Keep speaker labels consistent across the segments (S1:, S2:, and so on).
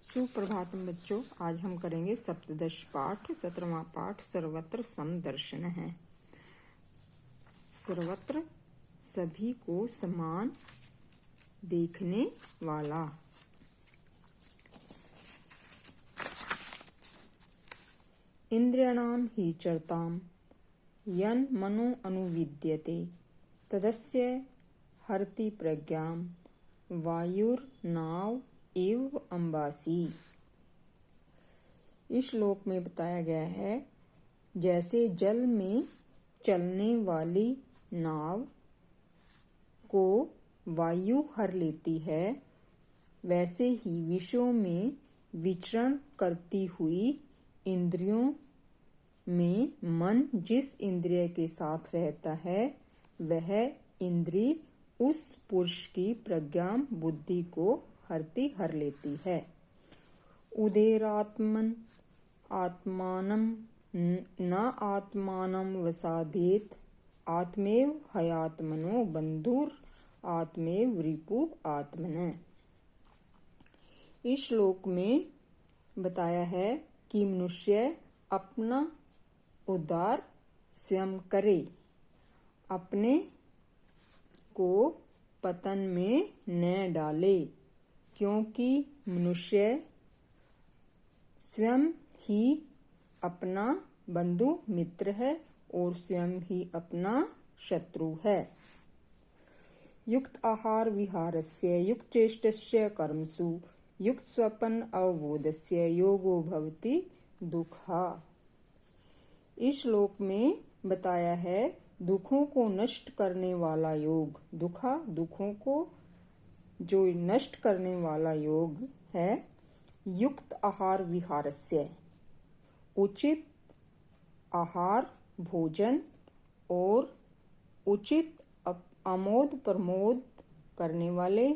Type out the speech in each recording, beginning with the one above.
S1: सुप्रभातम बच्चों, आज हम करेंगे सप्तदश पाठ। 17वां पाठ सर्वत्र समदर्शन है। सर्वत्र सभी को समान देखने वाला। इंद्रियाणां हि चरतां यन् मनो अनुविद्यते तदस्य हरति प्रज्ञां वायुर्नाव एव अंबासी। इस श्लोक में बताया गया है, जैसे जल में चलने वाली नाव को वायु हर लेती है, वैसे ही विषयों में विचरण करती हुई इंद्रियों में मन जिस इंद्रिय के साथ रहता है, वह इंद्रिय उस पुरुष की प्रज्ञा बुद्धि को हर लेती है। उदेरात्मन आत्मानं न आत्मानं वसादेत आत्मेव हयात्मनो बंधुर आत्मेव रिपु आत्मन। इस श्लोक में बताया है कि मनुष्य अपना उद्धार स्वयं करे, अपने को पतन में न डाले, क्योंकि मनुष्य स्वयं ही अपना बंधु मित्र है और स्वयं ही अपना शत्रु है। युक्त आहार विहारस्य युक्त चेष्टस्य कर्मसु युक्त स्वपन अवबोधस्य योगो भवति दुःखा। इस श्लोक में बताया है, दुखों को नष्ट करने वाला योग, दुखों को जो नष्ट करने वाला योग है, युक्त आहार विहारस्य, उचित आहार भोजन और उचित आमोद प्रमोद करने वाले,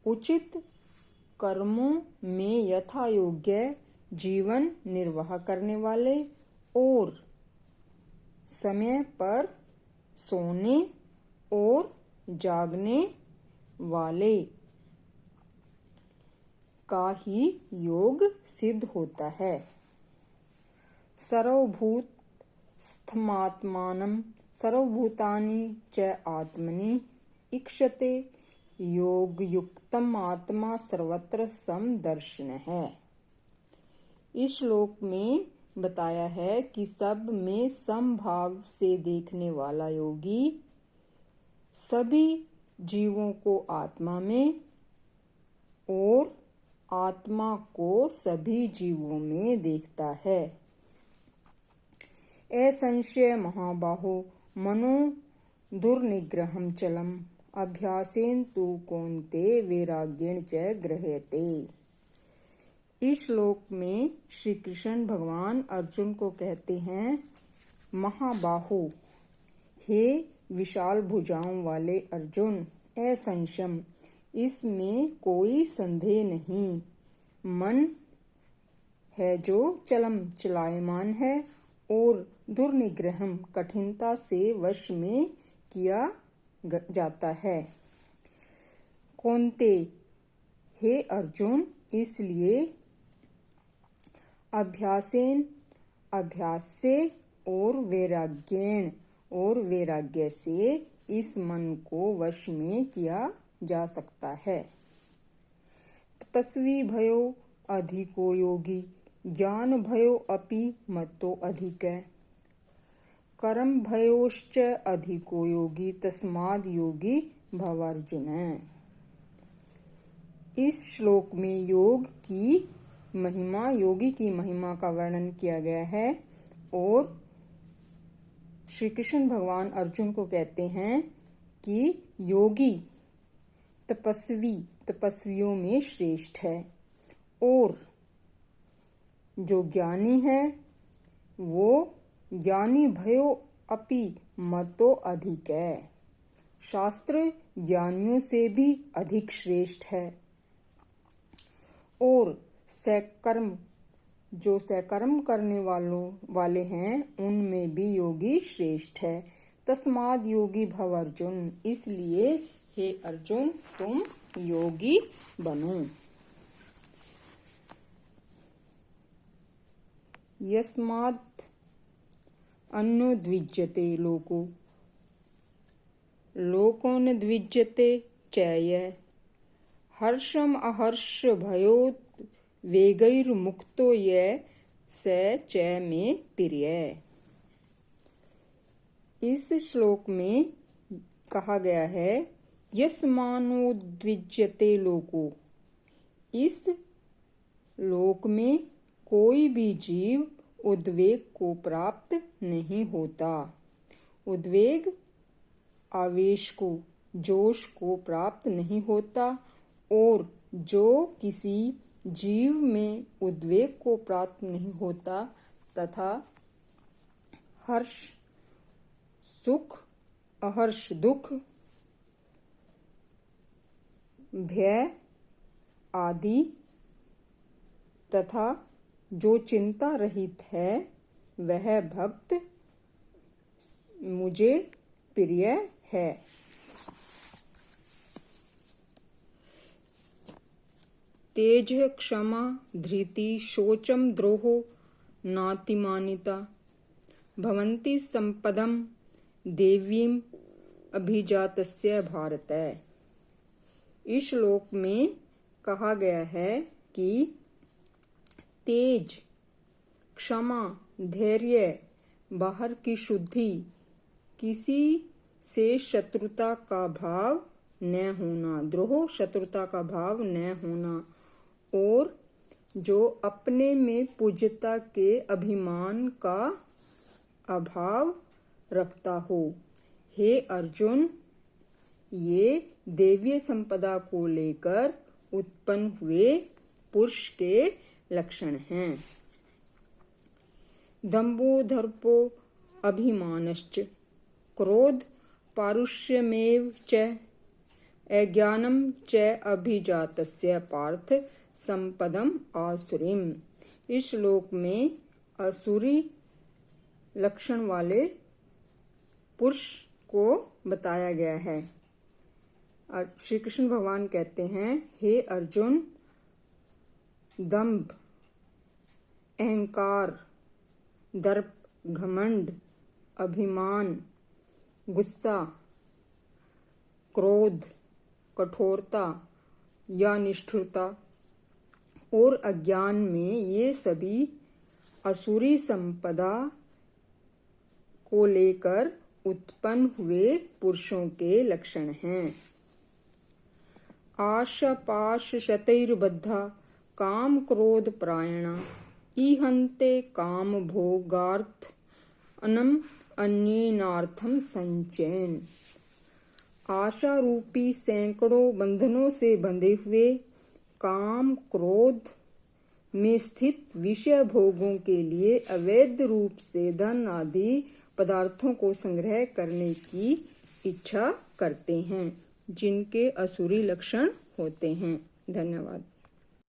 S1: उचित कर्मों में यथा योग्य जीवन निर्वाह करने वाले और समय पर सोने और जागने वाले का ही योग सिद्ध होता है। सर्वभूत स्थमात्मानं सर्वभूतानि च आत्मनि इक्षते योग युक्तम आत्मा सर्वत्र समदर्शन है। इस श्लोक में बताया है कि सब में समभाव से देखने वाला योगी सभी जीवों को आत्मा में और आत्मा को सभी जीवों में देखता है। असंशय महाबाहो मनो दुर्निग्रहं चलम अभ्यासेन तु कौन्ते वैराग्येण च गृह्यते। इस श्लोक में श्री कृष्ण भगवान अर्जुन को कहते हैं, महाबाहो, हे विशाल भुजाओं वाले अर्जुन, असंशयम, इसमें कोई संदेह नहीं, मन है जो चलम चलायमान है और दुर्निग्रहम कठिनता से वश में किया जाता है। कौन्ते, हे अर्जुन, इसलिए अभ्यासेन, अभ्यास से, और वैराग्येण, और वैराग्य से इस मन को वश में किया जा सकता है। तपस्वी भयो अधिको योगी ज्ञान भयो अपि मतो अधिक कर्म भयोश्च अधिको योगी तस्माद् योगी भवार्जुन। इस श्लोक में योग की महिमा, योगी की महिमा का वर्णन किया गया है और श्री कृष्ण भगवान अर्जुन को कहते हैं कि योगी तपस्वी तपस्वियों में श्रेष्ठ है और जो ज्ञानी है वो ज्ञानी भयो अपि मतो अधिक है, शास्त्र ज्ञानियों से भी अधिक श्रेष्ठ है। और सकर्म, जो सकर्म करने वाले हैं, उनमें भी योगी श्रेष्ठ है। तस्माद् योगी भव अर्जुन, इसलिए हे अर्जुन तुम योगी बनो। यस्मात् अन्यो द्विज्यते लोको लोको न द्विज्यते चय हर्षम अहर्ष भयोद्वेगैर्मुक्तो ये स च में प्रिय। इस श्लोक में कहा गया है यस्मानो द्विज्यते लोको, इस लोक में कोई भी जीव उद्वेग को प्राप्त नहीं होता। उद्वेग आवेश को, जोश को प्राप्त नहीं होता, और जो किसी जीव में उद्वेग को प्राप्त नहीं होता तथा हर्ष सुख, अहर्ष दुख, भय आदि तथा जो चिंता रहित है वह भक्त मुझे प्रिय है। तेज क्षमा धृति शोचम द्रोहो नातिमानिता भवन्ति संपदम देवीम अभिजातस्य भारत। इस श्लोक में कहा गया है कि तेज, क्षमा, धैर्य, बाहर की शुद्धि, किसी से शत्रुता का भाव न होना, द्रोह शत्रुता का भाव न होना, और जो अपने में पूज्यता के अभिमान का अभाव रखता हो। हे अर्जुन, ये देवीय संपदा को लेकर उत्पन्न हुए पुरुष के लक्षण हैं। दंभो दर्पो अभिमानश्च क्रोध पारुष्यमेव च अज्ञानम च अभिजातस्य पार्थ संपदम आसुरीम। इस श्लोक में असुरी लक्षण वाले पुरुष को बताया गया है। श्री कृष्ण भगवान कहते हैं, हे अर्जुन, दंभ, अहंकार, दर्प, घमंड, अभिमान, गुस्सा, क्रोध, कठोरता या निष्ठुरता और अज्ञान में ये सभी असुरी संपदा को लेकर उत्पन्न हुए पुरुषों के लक्षण हैं। आशा पाश शतैर्बद्धा काम क्रोध प्रायणा ईहन्ते काम भोगार्थ अनम अन्येनार्थम संचयन। आशा रूपी सैकड़ों बंधनों से बंधे हुए काम क्रोध में स्थित विषय भोगों के लिए अवैध रूप से धन आदि पदार्थों को संग्रह करने की इच्छा करते हैं, जिनके असुरी लक्षण होते हैं। धन्यवाद।